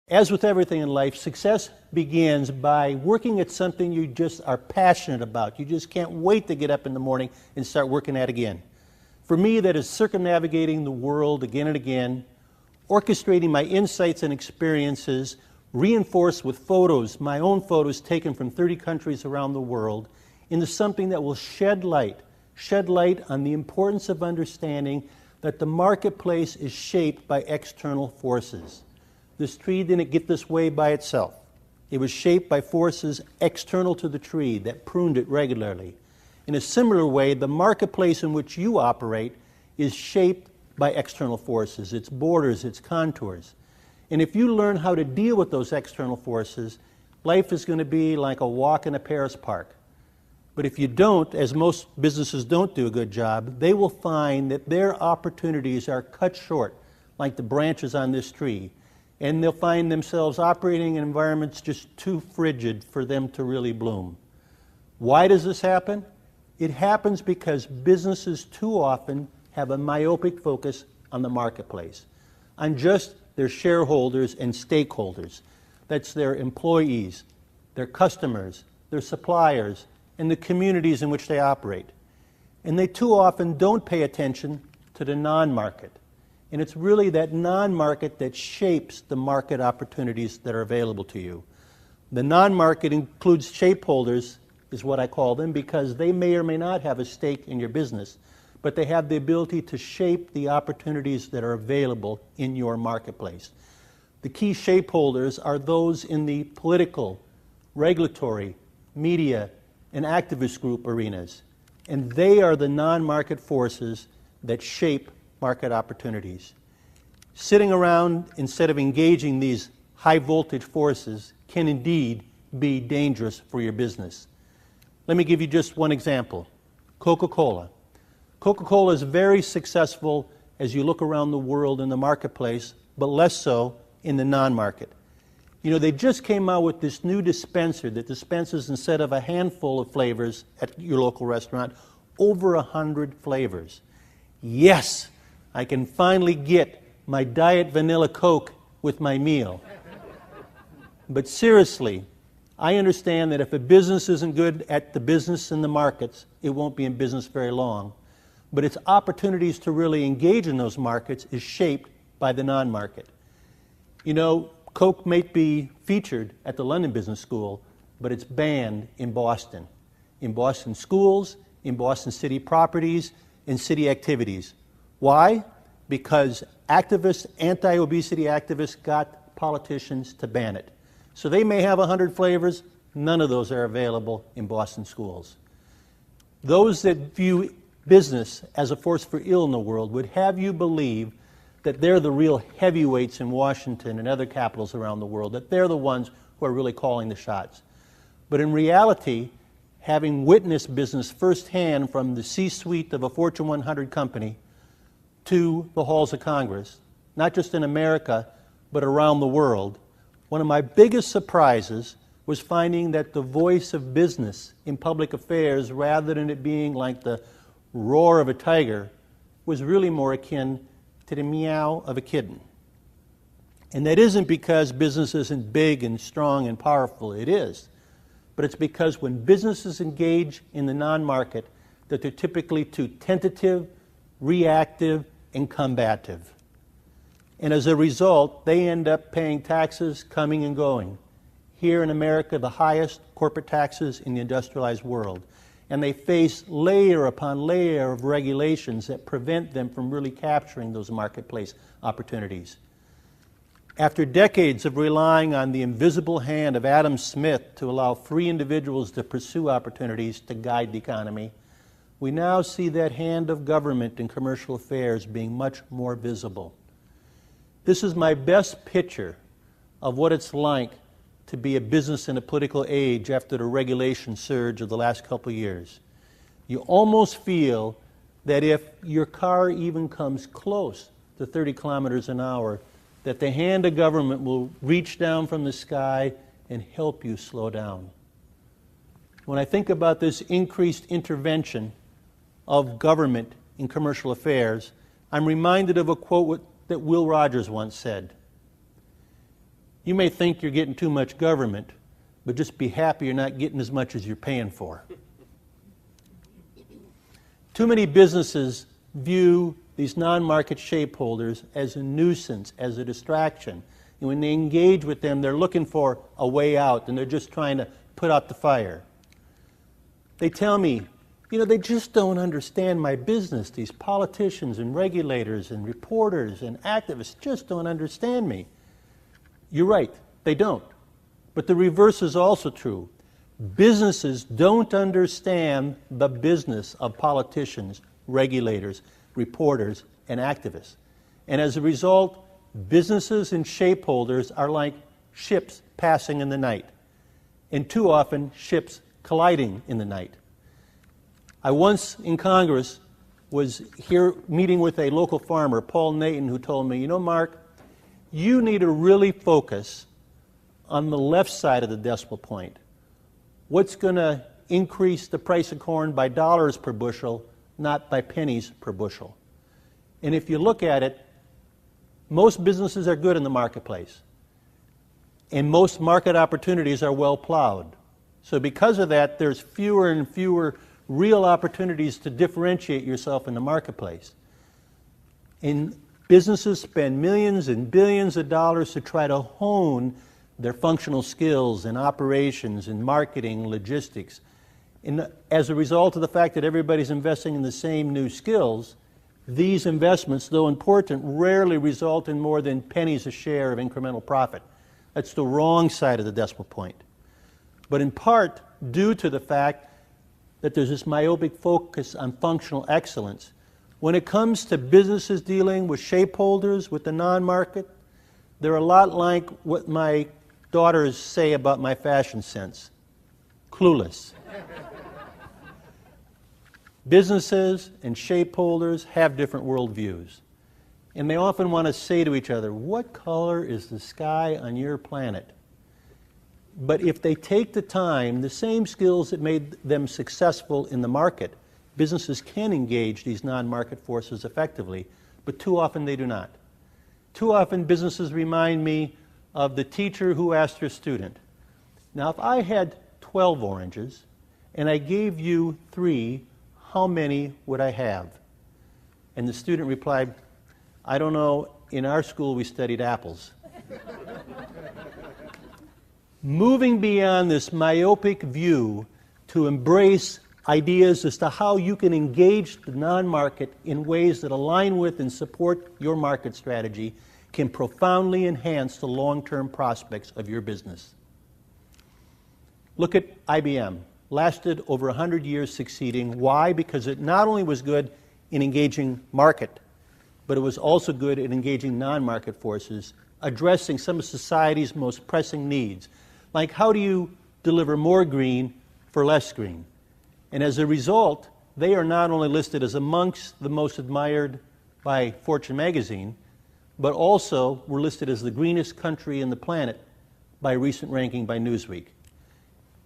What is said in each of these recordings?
As with everything in life, success begins by working at something you just are passionate about. You just can't wait to get up in the morning and start working at again. For me, that is circumnavigating the world again and again, orchestrating my insights and experiences, reinforced with photos, my own photos taken from 30 countries around the world, into something that will shed light on the importance of understanding that the marketplace is shaped by external forces. This tree didn't get this way by itself. It was shaped by forces external to the tree that pruned it regularly. In a similar way, the marketplace in which you operate is shaped by external forces, its borders, its contours. And if you learn how to deal with those external forces, life is going to be like a walk in a Paris park. But if you don't, as most businesses don't do a good job, they will find that their opportunities are cut short, like the branches on this tree. And they'll find themselves operating in environments just too frigid for them to really bloom. Why does this happen? It happens because businesses too often have a myopic focus on the marketplace, on just their shareholders and stakeholders. That's their employees, their customers, their suppliers, and the communities in which they operate. And they too often don't pay attention to the non-market. And it's really that non-market that shapes the market opportunities that are available to you. The non-market includes shapeholders, is what I call them, because they may or may not have a stake in your business, but they have the ability to shape the opportunities that are available in your marketplace. The key shapeholders are those in the political, regulatory, media, and activist group arenas. And they are the non-market forces that shape market opportunities. Sitting around instead of engaging these high voltage forces can indeed be dangerous for your business. Let me give you just one example. Coca-Cola. Coca-Cola is very successful as you look around the world in the marketplace, but less so in the non-market. You know, they just came out with this new dispenser that dispenses, instead of a handful of flavors at your local restaurant, over 100 flavors. Yes, I can finally get my Diet Vanilla Coke with my meal. But seriously, I understand that if a business isn't good at the business and the markets, it won't be in business very long. But its opportunities to really engage in those markets is shaped by the non-market. You know, Coke may be featured at the London Business School, but it's banned in Boston schools, in Boston city properties, in city activities. Why? Because activists, anti-obesity activists, got politicians to ban it. So they may have 100 flavors, none of those are available in Boston schools. Those that view business as a force for ill in the world would have you believe that they're the real heavyweights in Washington and other capitals around the world, that they're the ones who are really calling the shots. But in reality, having witnessed business firsthand from the C-suite of a Fortune 100 company to the halls of Congress, not just in America, but around the world, one of my biggest surprises was finding that the voice of business in public affairs, rather than it being like the roar of a tiger, was really more akin to the meow of a kitten. And that isn't because business isn't big and strong and powerful. It is. But it's because when businesses engage in the non-market, that they're typically too tentative, reactive, and combative. And as a result, they end up paying taxes coming and going. Here in America, the highest corporate taxes in the industrialized world. And they face layer upon layer of regulations that prevent them from really capturing those marketplace opportunities. After decades of relying on the invisible hand of Adam Smith to allow free individuals to pursue opportunities to guide the economy, we now see that hand of government in commercial affairs being much more visible. This is my best picture of what it's like to be a business in a political age after the regulation surge of the last couple of years. You almost feel that if your car even comes close to 30 kilometers an hour, that the hand of government will reach down from the sky and help you slow down. When I think about this increased intervention of government in commercial affairs, I'm reminded of a quote that Will Rogers once said. You may think you're getting too much government, but just be happy you're not getting as much as you're paying for. Too many businesses view these non-market shapeholders as a nuisance, as a distraction. And when they engage with them, they're looking for a way out, and they're just trying to put out the fire. They tell me, they just don't understand my business. These politicians and regulators and reporters and activists just don't understand me. You're right, they don't. But the reverse is also true. Businesses don't understand the business of politicians, regulators, reporters, and activists. And as a result, businesses and shapeholders are like ships passing in the night, and too often ships colliding in the night. I once in Congress was here meeting with a local farmer, Paul Nathan, who told me, Mark, you need to really focus on the left side of the decimal point. What's going to increase the price of corn by dollars per bushel, not by pennies per bushel? And if you look at it, most businesses are good in the marketplace. And most market opportunities are well plowed. So because of that, there's fewer and fewer real opportunities to differentiate yourself in the marketplace. And businesses spend millions and billions of dollars to try to hone their functional skills in operations, in marketing, logistics. And as a result of the fact that everybody's investing in the same new skills, these investments, though important, rarely result in more than pennies a share of incremental profit. That's the wrong side of the decimal point. But in part, due to the fact that there's this myopic focus on functional excellence, when it comes to businesses dealing with shapeholders, with the non-market, they're a lot like what my daughters say about my fashion sense. Clueless. Businesses and shapeholders have different worldviews. And they often want to say to each other, what color is the sky on your planet? But if they take the time, the same skills that made them successful in the market, businesses can engage these non-market forces effectively, but too often they do not. Too often businesses remind me of the teacher who asked her student, now if I had 12 oranges and I gave you 3, how many would I have? And the student replied, I don't know, in our school we studied apples. Moving beyond this myopic view to embrace ideas as to how you can engage the non-market in ways that align with and support your market strategy can profoundly enhance the long-term prospects of your business. Look at IBM. Lasted over 100 years succeeding. Why? Because it not only was good in engaging market, but it was also good at engaging non-market forces, addressing some of society's most pressing needs. Like, how do you deliver more green for less green? And as a result, they are not only listed as amongst the most admired by Fortune magazine, but also were listed as the greenest country in the planet by a recent ranking by Newsweek.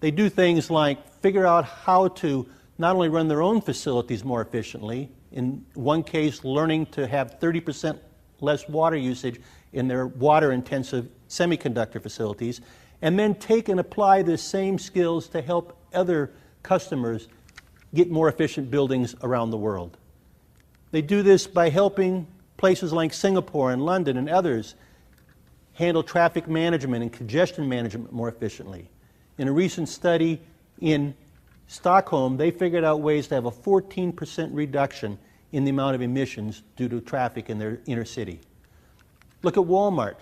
They do things like figure out how to not only run their own facilities more efficiently, in one case learning to have 30% less water usage in their water-intensive semiconductor facilities, and then take and apply the same skills to help other customers get more efficient buildings around the world. They do this by helping places like Singapore and London and others handle traffic management and congestion management more efficiently. In a recent study in Stockholm, they figured out ways to have a 14% reduction in the amount of emissions due to traffic in their inner city. Look at Walmart.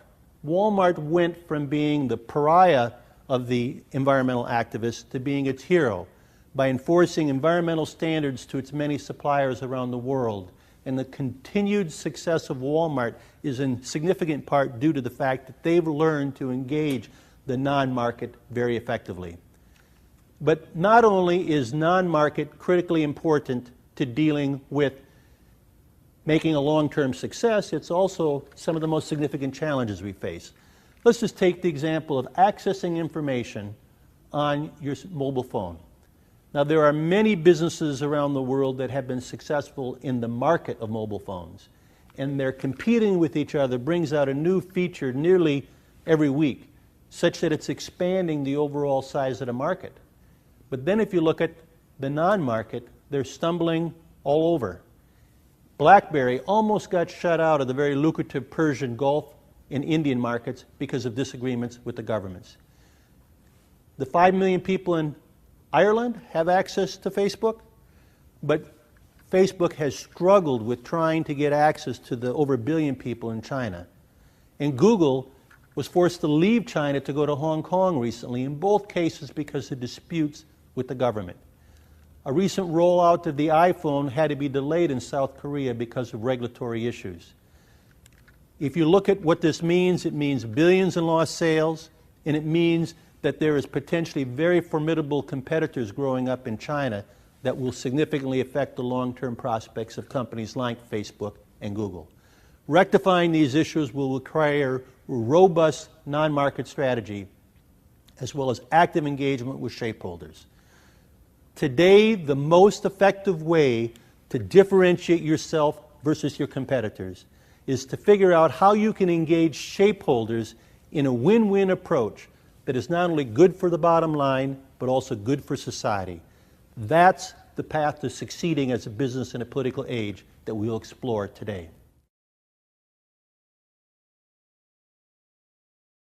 Walmart went from being the pariah of the environmental activists to being its hero by enforcing environmental standards to its many suppliers around the world. And the continued success of Walmart is in significant part due to the fact that they've learned to engage the non-market very effectively. But not only is non-market critically important to dealing with making a long-term success, it's also some of the most significant challenges we face. Let's just take the example of accessing information on your mobile phone. Now, there are many businesses around the world that have been successful in the market of mobile phones, and they're competing with each other brings out a new feature nearly every week, such that it's expanding the overall size of the market. But then if you look at the non-market, they're stumbling all over. BlackBerry almost got shut out of the very lucrative Persian Gulf and Indian markets because of disagreements with the governments. The 5 million people in Ireland have access to Facebook, but Facebook has struggled with trying to get access to the over 1 billion people in China. And Google was forced to leave China to go to Hong Kong recently, in both cases because of disputes with the government. A recent rollout of the iPhone had to be delayed in South Korea because of regulatory issues. If you look at what this means, it means billions in lost sales, and it means that there is potentially very formidable competitors growing up in China that will significantly affect the long-term prospects of companies like Facebook and Google. Rectifying these issues will require robust non-market strategy as well as active engagement with shareholders. Today, the most effective way to differentiate yourself versus your competitors is to figure out how you can engage shareholders in a win-win approach that is not only good for the bottom line, but also good for society. That's the path to succeeding as a business in a political age that we'll explore today.